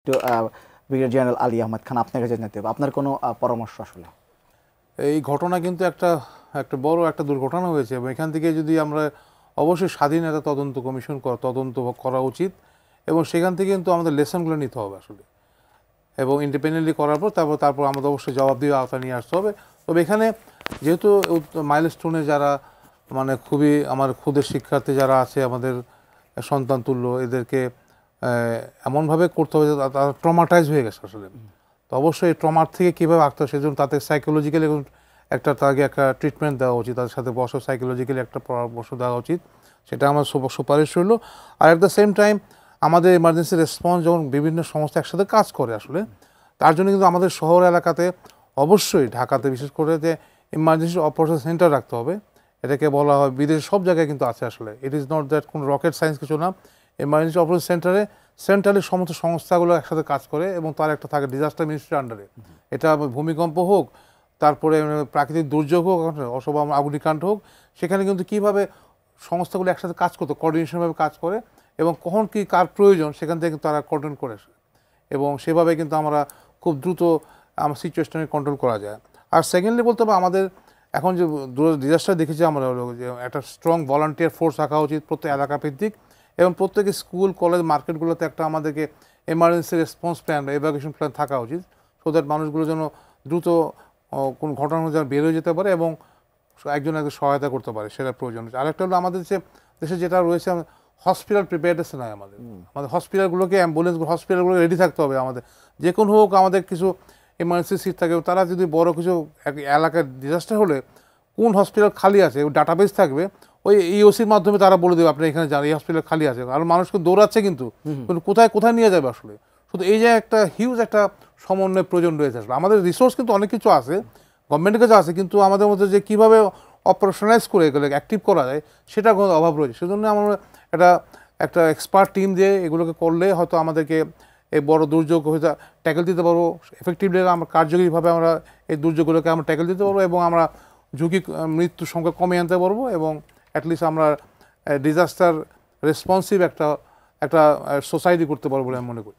একটু brigadier general Ali Ahmad Khan আপনার কাছে জানতে হবে আপনার কোনো পরামর্শ আসলে। এই ঘটনা কিন্তু একটা বড় একটা দুর্ঘটনা হয়েছে এবং এখান থেকে যদি আমরা অবশ্যই স্বাধীন একটা তদন্ত কমিশন তদন্ত করা উচিত এবং সেখান থেকে কিন্তু আমাদের লেসনগুলো নিতে হবে আসলে এবং ইন্ডিপেন্ডেন্টলি করার পর তারপর আমাদের অবশ্যই জবাবদিহি আওতা নিয়ে আসতে হবে। তবে এখানে যেহেতু মাইলস্টোনে যারা মানে খুবই আমার ক্ষুদের শিক্ষার্থী যারা আছে আমাদের সন্তান তুল্য এদেরকে এমনভাবে করতে হবে যে তারা ট্রমাটাইজ হয়ে গেছে আসলে। তো অবশ্যই ট্রমার থেকে কীভাবে আঁকতে হয় সেজন্য তাদের সাইকোলজিক্যালি তাকে একটা ট্রিটমেন্ট দেওয়া উচিত, তাদের সাথে সাইকোলজিক্যালি একটা পরামর্শ দেওয়া উচিত, সেটা আমার সুপারিশ রইল। আর অ্যাট দ্য সেম টাইম আমাদের এমার্জেন্সি রেসপন্স যখন বিভিন্ন সংস্থা একসাথে কাজ করে আসলে তার জন্য কিন্তু আমাদের শহর এলাকাতে অবশ্যই ঢাকাতে বিশেষ করে যে ইমার্জেন্সি অপারেশন সেন্টার রাখতে হবে। এটাকে বলা হয়, বিদেশে সব জায়গায় কিন্তু আছে আসলে, ইট ইজ নট দ্যাট কোনো রকেট সায়েন্স কিছু না। ইমার্জেন্সি অপারেশন সেন্টারে সেন্ট্রালি সমস্ত সংস্থাগুলো একসাথে কাজ করে এবং তার একটা থাকে ডিজাস্টার মিনিস্ট্রির আন্ডারে। এটা ভূমিকম্প হোক, তারপরে প্রাকৃতিক দুর্যোগ হোক অথবা অগ্নিকাণ্ড হোক, সেখানে কিন্তু কীভাবে সংস্থাগুলো একসাথে কাজ করতো, কোঅর্ডিনেশনভাবে কাজ করে এবং কখন কী কার প্রয়োজন সেখান থেকে তারা কোঅর্ডিনেট করে এবং সেভাবে কিন্তু আমরা খুব দ্রুত আমার সিচুয়েশনকে কন্ট্রোল করা যায়। আর সেকেন্ডলি বলতে হবে আমাদের এখন যে ডিজাস্টার দেখেছি আমরা যে একটা স্ট্রং ভলান্টিয়ার ফোর্স রাখা উচিত প্রত্যেক এলাকা ভিত্তিক এবং প্রত্যেকে স্কুল কলেজ মার্কেটগুলোতে একটা আমাদেরকে এমার্জেন্সি রেসপন্স প্ল্যান বা এভাকুয়েশন প্ল্যান থাকা উচিত, সো দ্যাট মানুষগুলো যেন দ্রুত কোন ঘটনা যেন বের হয়ে যেতে পারে এবং একজন সহায়তা করতে পারে, সেটা প্রয়োজন। আরেকটা হলো আমাদের দেশে যেটা রয়েছে হসপিটাল প্রিপেয়ারনেস নয়, আমাদের হসপিটালগুলোকে অ্যাম্বুলেন্সগুলো হসপিটালগুলো রেডি থাকতে হবে। আমাদের যে কোনো হোক আমাদের কিছু এমার্জেন্সি সিট থাকে, তারা যদি বড় কিছু এলাকায় ডিজাস্টার হলে কোন হসপিটাল খালি আছে ডাটাবেস থাকবে, ওই ইওসির মাধ্যমে তারা বলে দেবে আপনি এখানে যান, এই হসপিটাল খালি আছে। আর মানুষকে দৌড়াচ্ছে কিন্তু কোথায় কোথায় নিয়ে যাবে আসলে। শুধু এই যে একটা হিউজ একটা সমন্বয় প্রয়োজন রয়েছে আসলে। আমাদের রিসোর্স কিন্তু অনেক কিছু আছে, গভর্নমেন্টের কাছে আছে, কিন্তু আমাদের মধ্যে যে কীভাবে অপারেশনালাইজ করে এগুলো অ্যাক্টিভ করা যায় সেটা কোনো অভাব রয়েছে। সেজন্য আমরা একটা এক্সপার্ট টিম দিয়ে এগুলোকে করলে হয়তো আমাদেরকে এই বড় দুর্যোগ হয়তো ট্যাকেল দিতে পারবো এফেক্টিভলি, আমরা কার্যকরীভাবে আমরা এই দুর্যোগগুলোকে আমরা ট্যাকেল দিতে পারবো এবং আমরা ঝুঁকি মৃত্যুর সংখ্যা কমিয়ে আনতে পারবো এবং অ্যাটলিস্ট আমরা ডিজাস্টার রেসপন্সিভ একটা সোসাইটি করতে পারবো বলে আমি মনে করি।